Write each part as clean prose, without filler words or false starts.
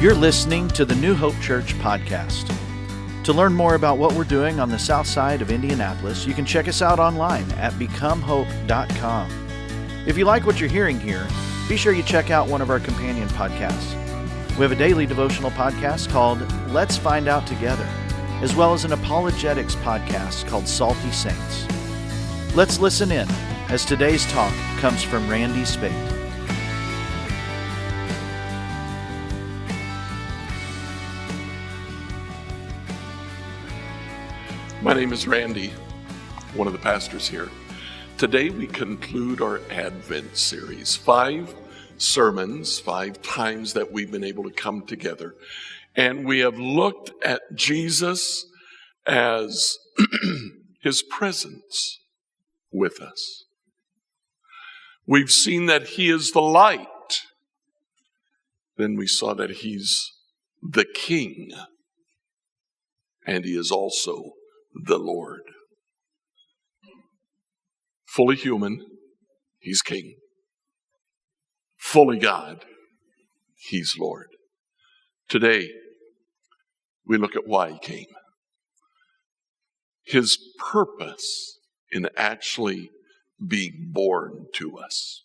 You're listening to the New Hope Church podcast. To learn more about what we're doing on the south side of Indianapolis, you can check us out online at becomehope.com. If you like what you're hearing here, be sure you check out one of our companion podcasts. We have a daily devotional podcast called Let's Find Out Together, as well as an apologetics podcast called Salty Saints. Let's listen in as today's talk comes from Randy Spacht. My name is Randy, one of the pastors here. Today we conclude our Advent series. 5 sermons, 5 times that we've been able to come together. And we have looked at Jesus as his presence with us. We've seen that he is the light. Then we saw that he's the King. And he is also the Lord. Fully human, he's King. Fully God, he's Lord. Today, we look at why he came. His purpose in actually being born to us.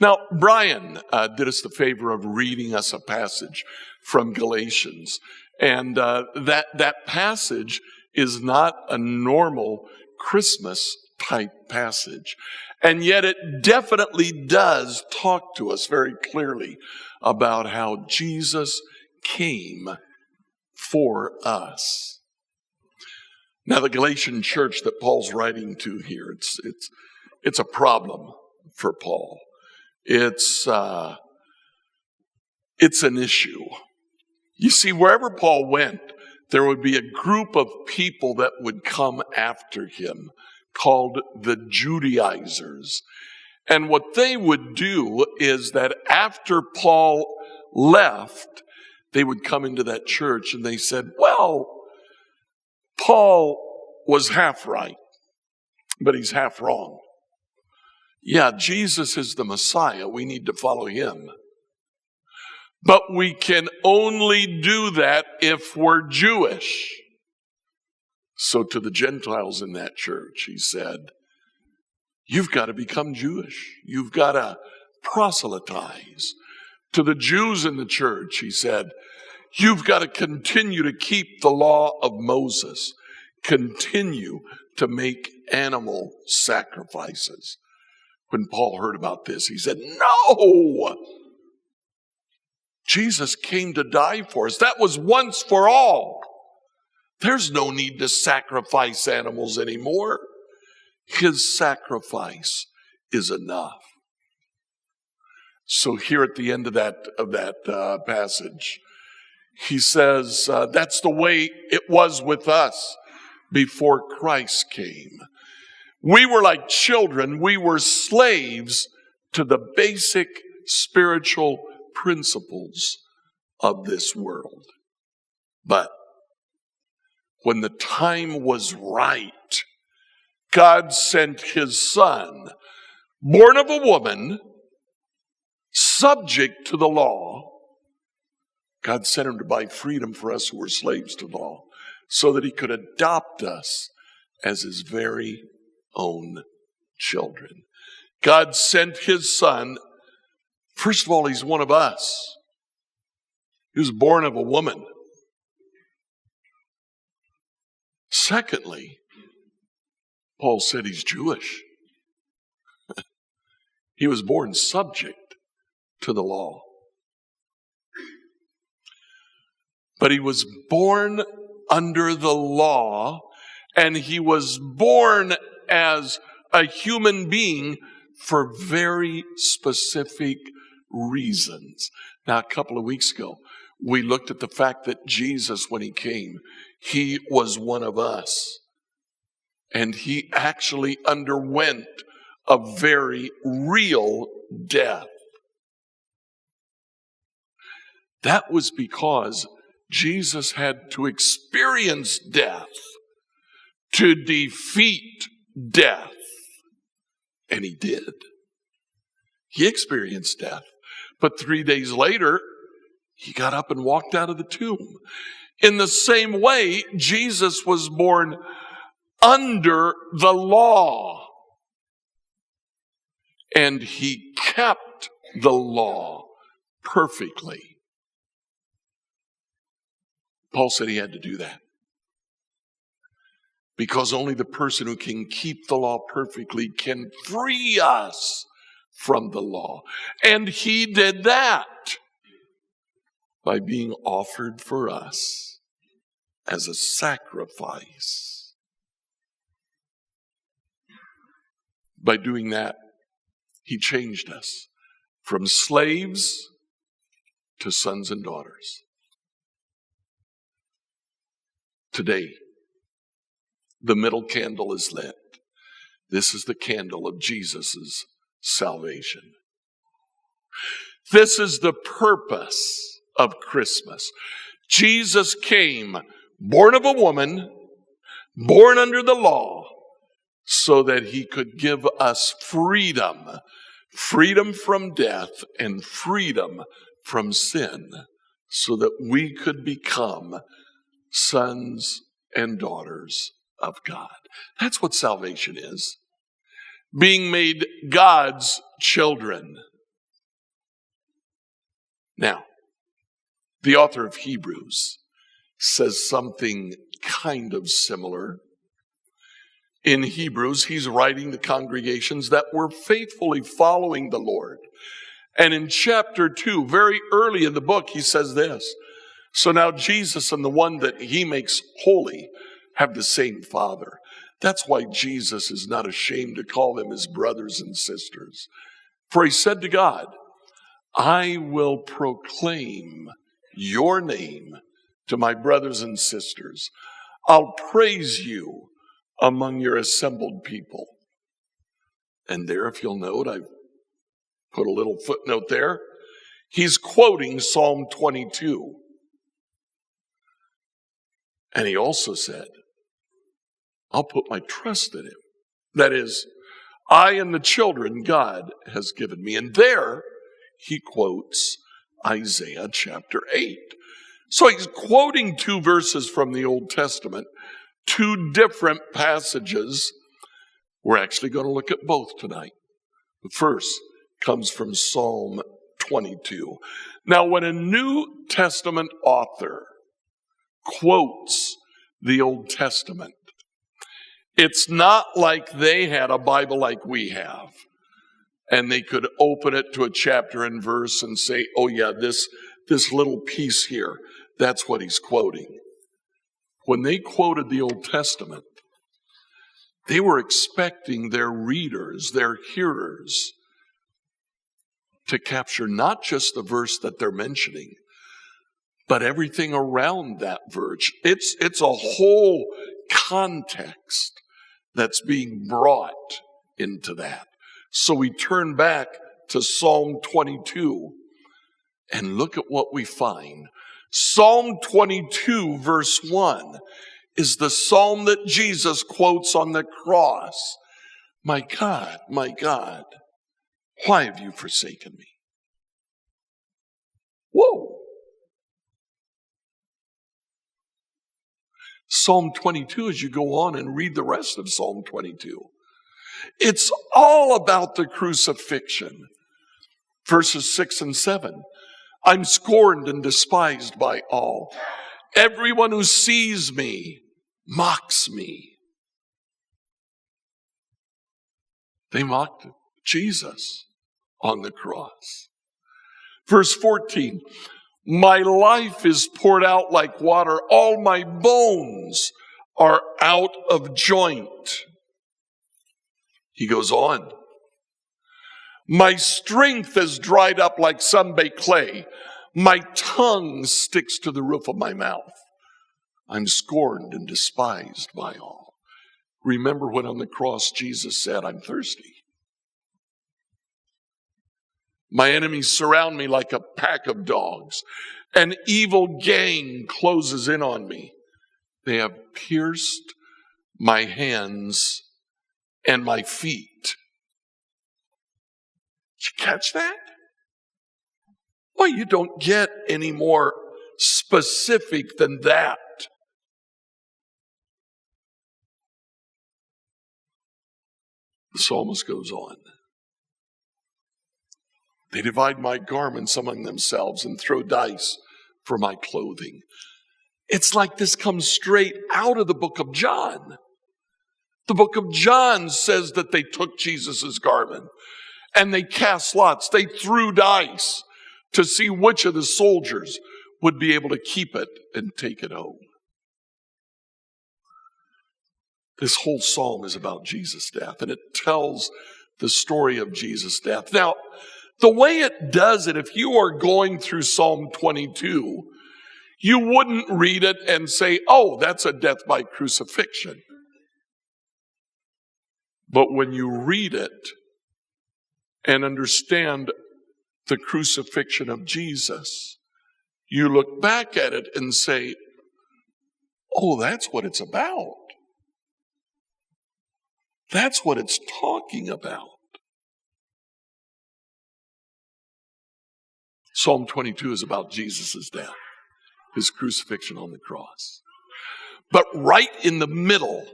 Now, Brian did us the favor of reading us a passage from Galatians. And that passage is not a normal Christmas type passage. And yet it definitely does talk to us very clearly about how Jesus came for us. Now, the Galatian church that Paul's writing to here, it's a problem for Paul. It's an issue. You see, wherever Paul went, there would be a group of people that would come after him called the Judaizers. And what they would do is that after Paul left, they would come into that church and they said, well, Paul was half right, but he's half wrong. Yeah, Jesus is the Messiah. We need to follow him. But we can only do that if we're Jewish. So to the Gentiles in that church, he said, you've got to become Jewish. You've got to proselytize. To the Jews in the church, he said, you've got to continue to keep the law of Moses. Continue to make animal sacrifices. When Paul heard about this, he said, no! Jesus came to die for us. That was once for all. There's no need to sacrifice animals anymore. His sacrifice is enough. So here at the end of that passage, he says, that's the way it was with us before Christ came. We were like children. We were slaves to the basic spiritual principles of this world. But when the time was right, God sent his son, born of a woman, subject to the law. God sent him to buy freedom for us who were slaves to the law, so that he could adopt us as his very own children. God sent his son. First of all, he's one of us. He was born of a woman. Secondly, Paul said he's Jewish. He was born subject to the law. But he was born under the law, and he was born as a human being for very specific reasons. Now, a couple of weeks ago, we looked at the fact that Jesus, when he came, he was one of us. And he actually underwent a very real death. That was because Jesus had to experience death to defeat death. And he did. He experienced death. But 3 days later, He got up and walked out of the tomb. In the same way, Jesus was born under the law. And he kept the law perfectly. Paul said he had to do that. Because only the person who can keep the law perfectly can free us from the law. And he did that by being offered for us as a sacrifice. By doing that, he changed us from slaves to sons and daughters. Today, the middle candle is lit. This is the candle of Jesus' salvation. This is the purpose of Christmas. Jesus came, born of a woman, born under the law, so that he could give us freedom. Freedom from death and freedom from sin, so that we could become sons and daughters of God. That's what salvation is. Being made God's children. Now, the author of Hebrews says something kind of similar. In Hebrews, he's writing to congregations that were faithfully following the Lord. And in chapter 2, very early in the book, he says this: so now Jesus and the one that he makes holy have the same Father. That's why Jesus is not ashamed to call them his brothers and sisters. For he said to God, I will proclaim your name to my brothers and sisters. I'll praise you among your assembled people. And there, if you'll note, I've put a little footnote there. He's quoting Psalm 22. And he also said, I'll put my trust in him. That is, I and the children God has given me. And there he quotes Isaiah chapter 8. So he's quoting two verses from the Old Testament, two different passages. We're actually going to look at both tonight. The first comes from Psalm 22. Now, when a New Testament author quotes the Old Testament, it's not like they had a Bible like we have, and they could open it to a chapter and verse and say, oh yeah, this little piece here, that's what he's quoting. When they quoted the Old Testament, they were expecting their readers, their hearers, to capture not just the verse that they're mentioning, but everything around that verse. It's a whole context that's being brought into that. So we turn back to Psalm 22 and look at what we find. Psalm 22 verse 1 is the psalm that Jesus quotes on the cross. My God, why have you forsaken me? Whoa! Psalm 22, as you go on and read the rest of Psalm 22, it's all about the crucifixion. Verses 6 and 7. I'm scorned and despised by all. Everyone who sees me mocks me. They mocked Jesus on the cross. Verse 14. My life is poured out like water. All my bones are out of joint. He goes on. My strength is dried up like sun-baked clay. My tongue sticks to the roof of my mouth. I'm scorned and despised by all. Remember when on the cross Jesus said, I'm thirsty. My enemies surround me like a pack of dogs. An evil gang closes in on me. They have pierced my hands and my feet. Did you catch that? Well, you don't get any more specific than that. The psalmist goes on. They divide my garments among themselves and throw dice for my clothing. It's like this comes straight out of the book of John. The book of John says that they took Jesus' garment and they cast lots. They threw dice to see which of the soldiers would be able to keep it and take it home. This whole psalm is about Jesus' death, and it tells the story of Jesus' death. Now, the way it does it, if you are going through Psalm 22, you wouldn't read it and say, oh, that's a death by crucifixion. But when you read it and understand the crucifixion of Jesus, you look back at it and say, oh, that's what it's about. That's what it's talking about. Psalm 22 is about Jesus' death, his crucifixion on the cross. But right in the middle,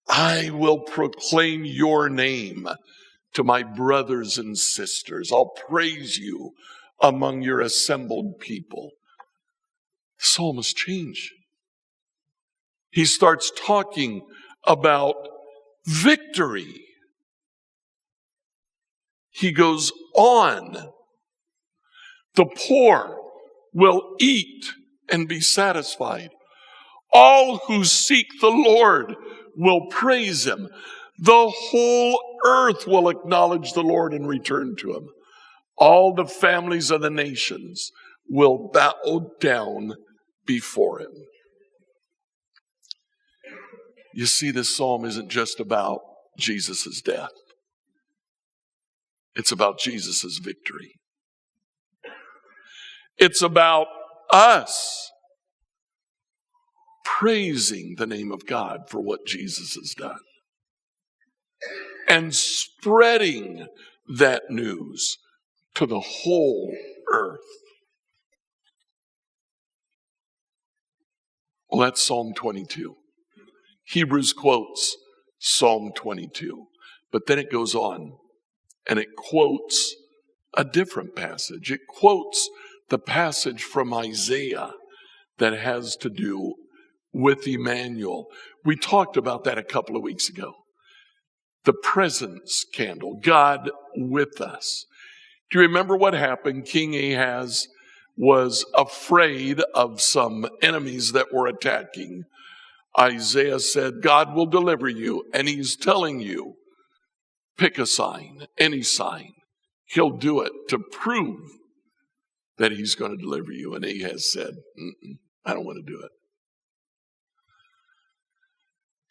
I will proclaim your name to my brothers and sisters. I'll praise you among your assembled people. The psalmist changed. He starts talking about victory. He goes on. The poor will eat and be satisfied. All who seek the Lord will praise him. The whole earth will acknowledge the Lord and return to him. All the families of the nations will bow down before him. You see, this psalm isn't just about Jesus' death. It's about Jesus' victory. It's about us praising the name of God for what Jesus has done and spreading that news to the whole earth. Well, that's Psalm 22. Hebrews quotes Psalm 22, but then it goes on and it quotes a different passage. It quotes the passage from Isaiah that has to do with Emmanuel. We talked about that a couple of weeks ago. The presence candle, God with us. Do you remember what happened? King Ahaz was afraid of some enemies that were attacking. Isaiah said, God will deliver you. And he's telling you, pick a sign, any sign. He'll do it to prove that he's going to deliver you. And Ahaz said, I don't want to do it.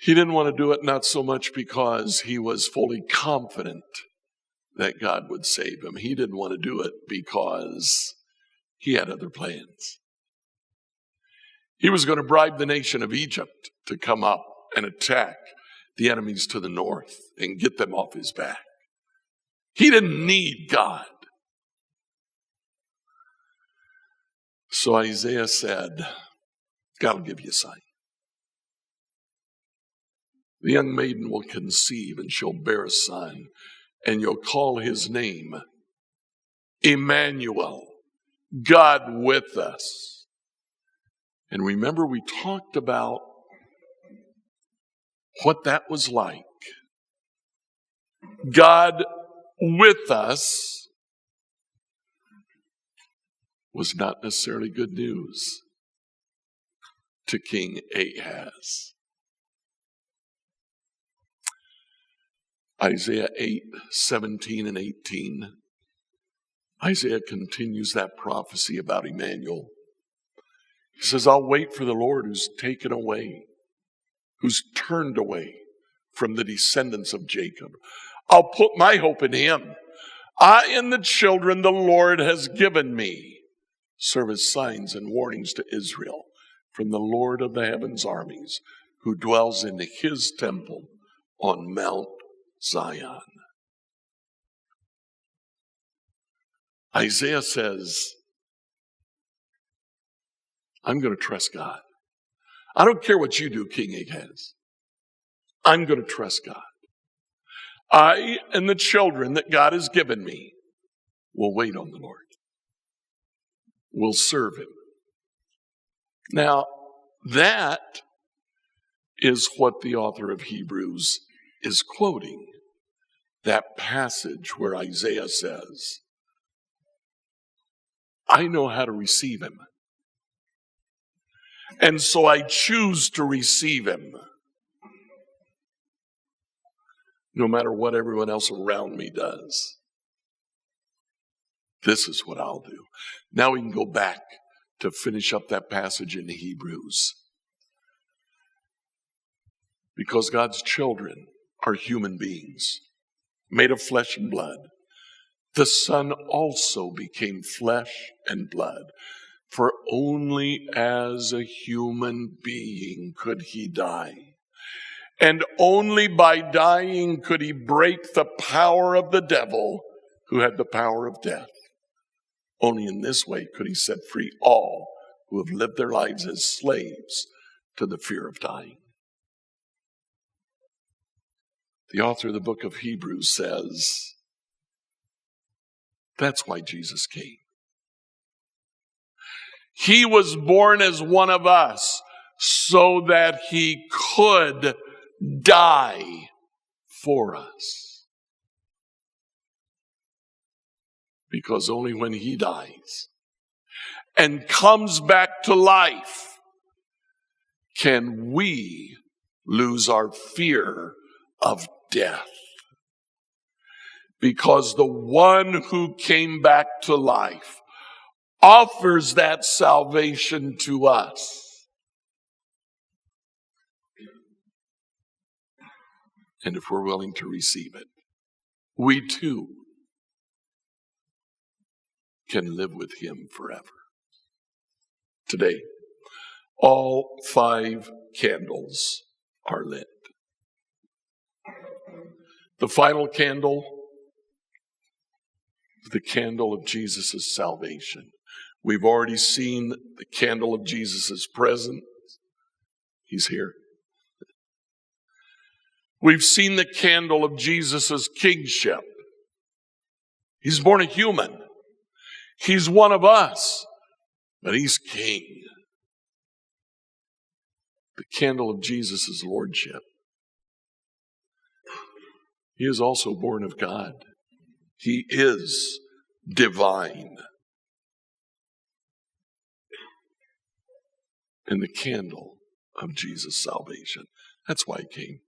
He didn't want to do it not so much because he was fully confident that God would save him. He didn't want to do it because he had other plans. He was going to bribe the nation of Egypt to come up and attack the enemies to the north and get them off his back. He didn't need God. So Isaiah said, God will give you a sign. The young maiden will conceive and she'll bear a son, and you'll call his name Emmanuel, God with us. And remember, we talked about what that was like. God with us was not necessarily good news to King Ahaz. Isaiah 8:17 and 18. Isaiah continues that prophecy about Emmanuel. He says, I'll wait for the Lord who's taken away, who's turned away from the descendants of Jacob. I'll put my hope in him. I and the children the Lord has given me serve as signs and warnings to Israel from the Lord of the heavens' armies, who dwells in his temple on Mount Zion. Isaiah says, I'm going to trust God. I don't care what you do, King Ahaz. I'm going to trust God. I and the children that God has given me will wait on the Lord. We'll serve him. Now, that is what the author of Hebrews is quoting. That passage where Isaiah says, I know how to receive him. And so I choose to receive him. No matter what everyone else around me does. This is what I'll do. Now we can go back to finish up that passage in Hebrews. Because God's children are human beings, made of flesh and blood. The Son also became flesh and blood. For only as a human being could he die. And only by dying could he break the power of the devil who had the power of death. Only in this way could he set free all who have lived their lives as slaves to the fear of dying. The author of the book of Hebrews says, that's why Jesus came. He was born as one of us so that he could die for us. Because only when he dies and comes back to life can we lose our fear of death. Because the one who came back to life offers that salvation to us. And if we're willing to receive it, we too can live with him forever. Today, all 5 candles are lit. The final candle is the candle of Jesus' salvation. We've already seen the candle of Jesus' presence. He's here. We've seen the candle of Jesus' kingship. He's born a human. He's one of us, but he's king. The candle of Jesus' lordship. He is also born of God. He is divine. And the candle of Jesus' salvation. That's why he came.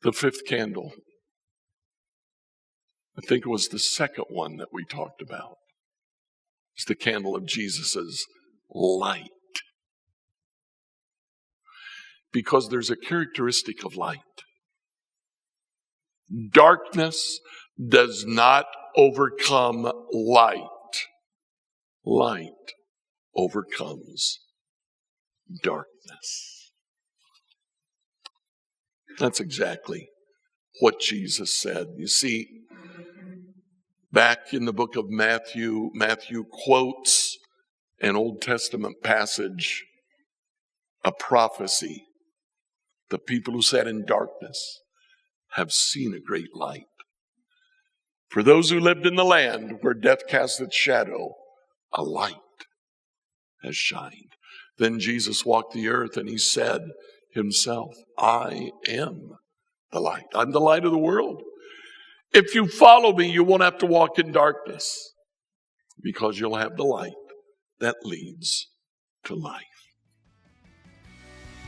The 5th candle, I think it was the second one that we talked about. It's the candle of Jesus' light. Because there's a characteristic of light. Darkness does not overcome light. Light overcomes darkness. That's exactly what Jesus said. You see, back in the book of Matthew, Matthew quotes an Old Testament passage, a prophecy. The people who sat in darkness have seen a great light. For those who lived in the land where death cast its shadow, a light has shined. Then Jesus walked the earth and he said himself, I am the light. I'm the light of the world. If you follow me, you won't have to walk in darkness because you'll have the light that leads to life.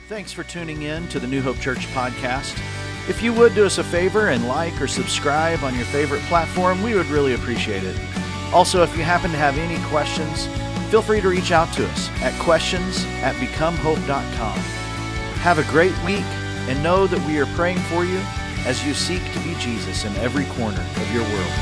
Thanks for tuning in to the New Hope Church podcast. If you would do us a favor and like or subscribe on your favorite platform, we would really appreciate it. Also, if you happen to have any questions, feel free to reach out to us at questions@becomehope.com. Have a great week and know that we are praying for you as you seek to be Jesus in every corner of your world.